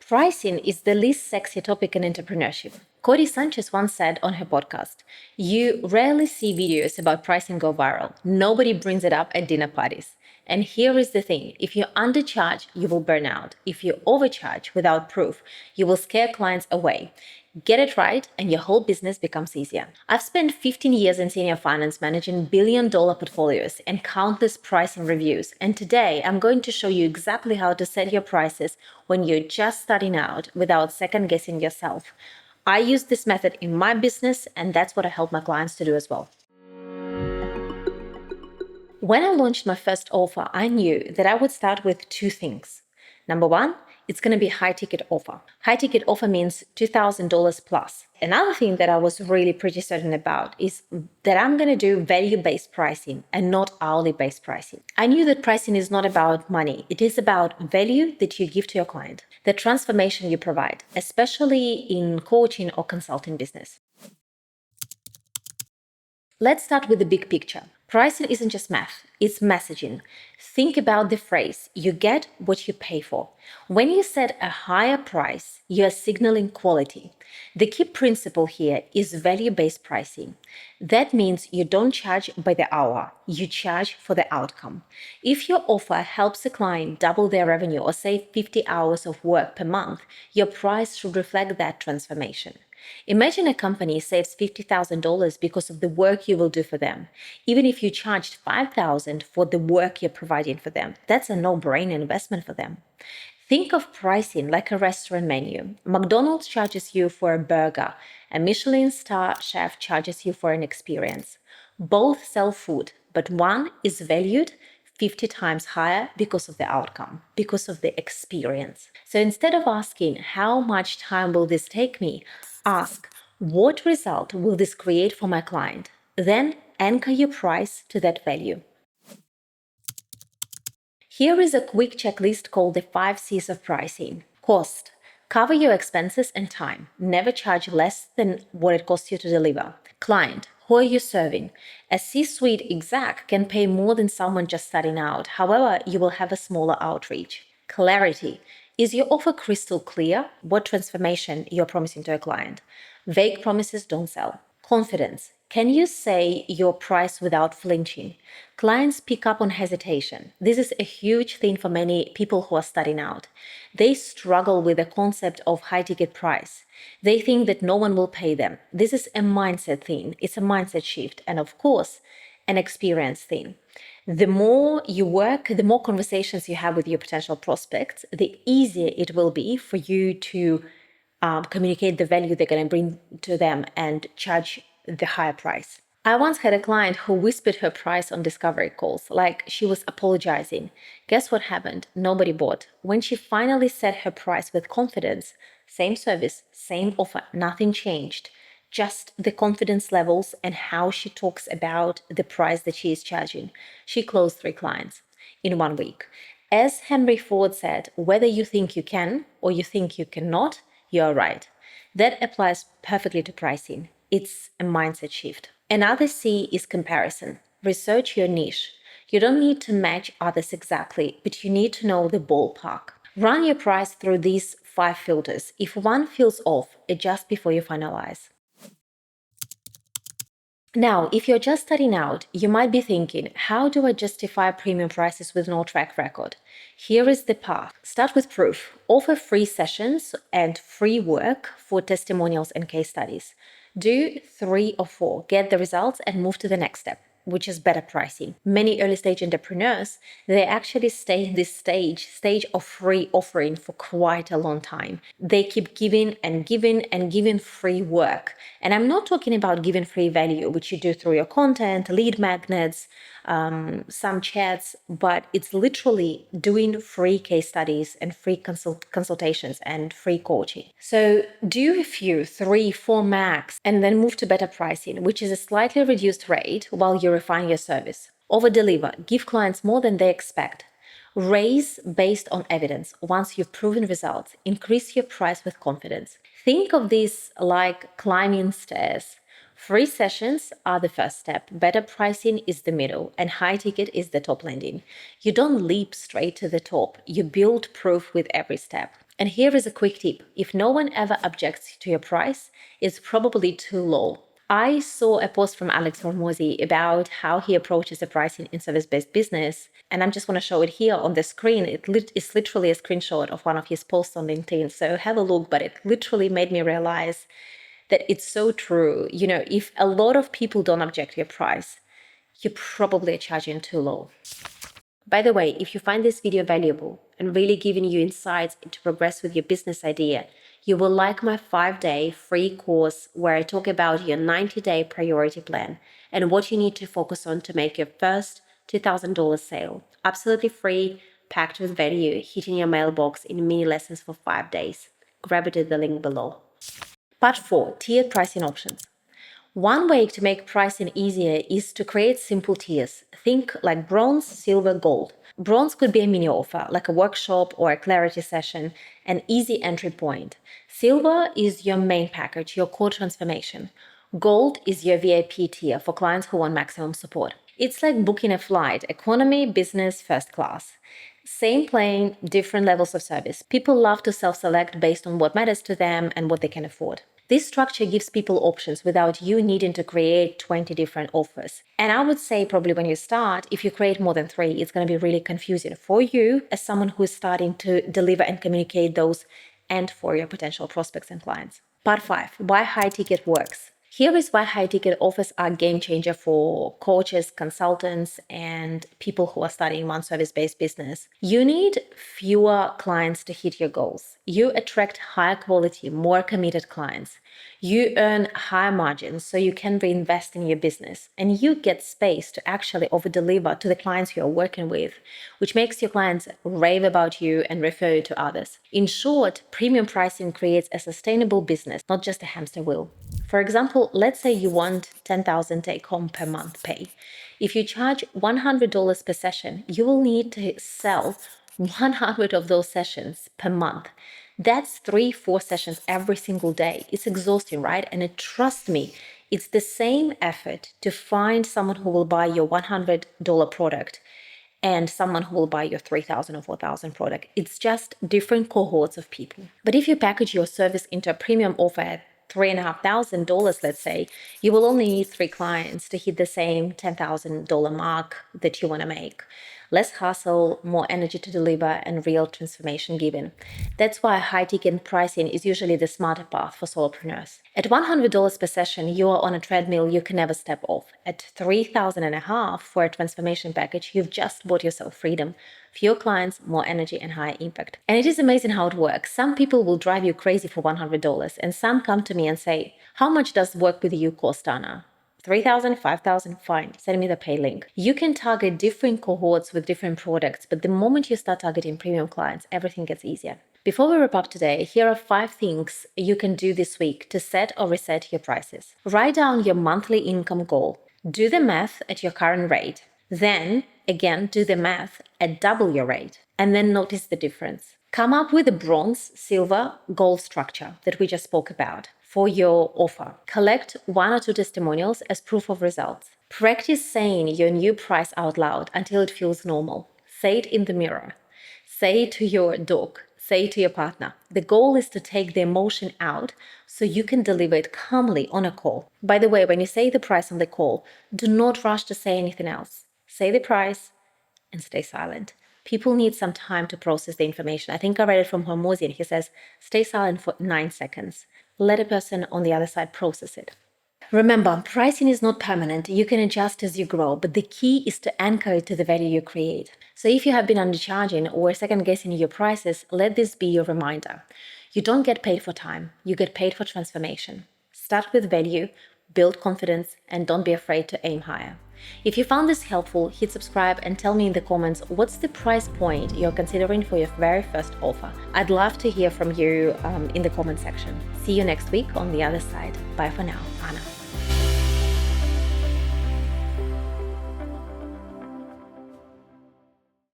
Pricing is the least sexy topic in entrepreneurship. Cody Sanchez once said on her podcast, "You rarely see videos about pricing go viral. Nobody brings it up at dinner parties." And here is the thing, if you undercharge, you will burn out. If you overcharge without proof, you will scare clients away. Get it right and your whole business becomes easier. I've spent 15 years in senior finance managing billion-dollar portfolios and countless pricing reviews. And today I'm going to show you exactly how to set your prices when you're just starting out without second guessing yourself. I use this method in my business, and that's what I help my clients to do as well. When I launched my first offer, I knew that I would start with two things. Number one, it's going to be high ticket offer. High ticket offer means $2,000 plus. Another thing that I was really pretty certain about is that I'm going to do value-based pricing and not hourly-based pricing. I knew that pricing is not about money. It is about value that you give to your client, the transformation you provide, especially in coaching or consulting business. Let's start with the big picture. Pricing isn't just math, it's messaging. Think about the phrase, you get what you pay for. When you set a higher price, you are signaling quality. The key principle here is value-based pricing. That means you don't charge by the hour, you charge for the outcome. If your offer helps a client double their revenue or save 50 hours of work per month, your price should reflect that transformation. Imagine a company saves $50,000 because of the work you will do for them. Even if you charged $5,000 for the work you're providing for them, that's a no-brainer investment for them. Think of pricing like a restaurant menu. McDonald's charges you for a burger. A Michelin star chef charges you for an experience. Both sell food, but one is valued 50 times higher because of the outcome, because of the experience. So instead of asking, how much time will this take me? Ask, what result will this create for my client? Then anchor your price to that value. Here is a quick checklist called the 5 C's of pricing. Cost. Cover your expenses and time. Never charge less than what it costs you to deliver. Client. Who are you serving? A C-suite exec can pay more than someone just starting out. However, you will have a smaller outreach. Clarity. Is your offer crystal clear? What transformation you're promising to a client? Vague promises don't sell. Confidence. Can you say your price without flinching? Clients pick up on hesitation. This is a huge thing for many people who are starting out. They struggle with the concept of high ticket price. They think that no one will pay them. This is a mindset thing. It's a mindset shift. And of course, an experience thing. The more you work, the more conversations you have with your potential prospects, the easier it will be for you to communicate the value they're going to bring to them and charge the higher price. I once had a client who whispered her price on discovery calls, like she was apologizing. Guess what happened? Nobody bought. When she finally set her price with confidence, same service, same offer, nothing changed. Just the confidence levels and how she talks about the price that she is charging. She closed 3 clients in 1 week. As Henry Ford said, whether you think you can or you think you cannot, you're right. That applies perfectly to pricing. It's a mindset shift. Another C is comparison. Research your niche. You don't need to match others exactly, but you need to know the ballpark. Run your price through these 5 filters. If one feels off, adjust before you finalize. Now, if you're just starting out, you might be thinking, how do I justify premium prices with no track record? Here is the path. Start with proof. Offer free sessions and free work for testimonials and case studies. Do 3 or 4, get the results and move to the next step, which is better pricing. Many early stage entrepreneurs, they actually stay in this stage of free offering for quite a long time. They keep giving and giving and giving free work. And I'm not talking about giving free value, which you do through your content, lead magnets, some chats, but it's literally doing free case studies and free consultations and free coaching. So do a few, 3, 4 max, and then move to better pricing, which is a slightly reduced rate while you refine your service. Over deliver, give clients more than they expect. Raise based on evidence. Once you've proven results, increase your price with confidence. Think of this like climbing stairs. Free sessions are the first step, better pricing is the middle, and high ticket is the top landing. You don't leap straight to the top, you build proof with every step. And here is a quick tip. If no one ever objects to your price, it's probably too low. I saw a post from Alex Hormozy about how he approaches the pricing in service-based business, and I just want to show it here on the screen. It's literally a screenshot of one of his posts on LinkedIn, so have a look, but it literally made me realize that it's so true. If a lot of people don't object to your price, you're probably charging too low. By the way, if you find this video valuable and really giving you insights to progress with your business idea, you will like my 5-day free course where I talk about your 90-day priority plan and what you need to focus on to make your first $2,000 sale. Absolutely free, packed with value, hitting your mailbox in mini lessons for 5 days. Grab it at the link below. Part 4, tiered pricing options. One way to make pricing easier is to create simple tiers. Think like bronze, silver, gold. Bronze could be a mini offer, like a workshop or a clarity session, an easy entry point. Silver is your main package, your core transformation. Gold is your VIP tier for clients who want maximum support. It's like booking a flight, economy, business, first class. Same plane, different levels of service. People love to self-select based on what matters to them and what they can afford. This structure gives people options without you needing to create 20 different offers. And I would say probably when you start, if you create more than 3, it's going to be really confusing for you as someone who is starting to deliver and communicate those, and for your potential prospects and clients. Part 5, why high ticket works. Here is why high ticket offers are a game changer for coaches, consultants, and people who are starting one service-based business. You need fewer clients to hit your goals. You attract higher quality, more committed clients. You earn higher margins so you can reinvest in your business, and you get space to actually over-deliver to the clients you're working with, which makes your clients rave about you and refer you to others. In short, premium pricing creates a sustainable business, not just a hamster wheel. For example, let's say you want $10,000 take-home per month pay. If you charge $100 per session, you will need to sell 100 of those sessions per month. That's 3-4 sessions every single day. It's exhausting, right? And trust me, it's the same effort to find someone who will buy your $100 product and someone who will buy your $3,000 or $4,000 product. It's just different cohorts of people. But if you package your service into a premium offer at $3,500, let's say, you will only need 3 clients to hit the same $10,000 mark that you want to make. Less hustle, more energy to deliver, and real transformation given. That's why high ticket pricing is usually the smarter path for solopreneurs. At $100 per session, you are on a treadmill you can never step off. At $3,500 for a transformation package, you've just bought yourself freedom. Fewer clients, more energy, and higher impact. And it is amazing how it works. Some people will drive you crazy for $100, and some come to me and say, "How much does work with you cost, Anna?" 3,000, 5,000, fine. Send me the pay link. You can target different cohorts with different products, but the moment you start targeting premium clients, everything gets easier. Before we wrap up today, here are 5 things you can do this week to set or reset your prices. Write down your monthly income goal. Do the math at your current rate. Then, again, do the math at double your rate. And then notice the difference. Come up with a bronze, silver, gold structure that we just spoke about for your offer. Collect 1 or 2 testimonials as proof of results. Practice saying your new price out loud until it feels normal. Say it in the mirror. Say it to your dog. Say it to your partner. The goal is to take the emotion out so you can deliver it calmly on a call. By the way, when you say the price on the call, do not rush to say anything else. Say the price and stay silent. People need some time to process the information. I think I read it from Hormozy, and he says, stay silent for 9 seconds. Let a person on the other side process it. Remember, pricing is not permanent. You can adjust as you grow, but the key is to anchor it to the value you create. So if you have been undercharging or second guessing your prices, let this be your reminder. You don't get paid for time. You get paid for transformation. Start with value, build confidence, and don't be afraid to aim higher. If you found this helpful, hit subscribe and tell me in the comments what's the price point you're considering for your very first offer. I'd love to hear from you in the comment section. See you next week on the other side. Bye for now, Anna.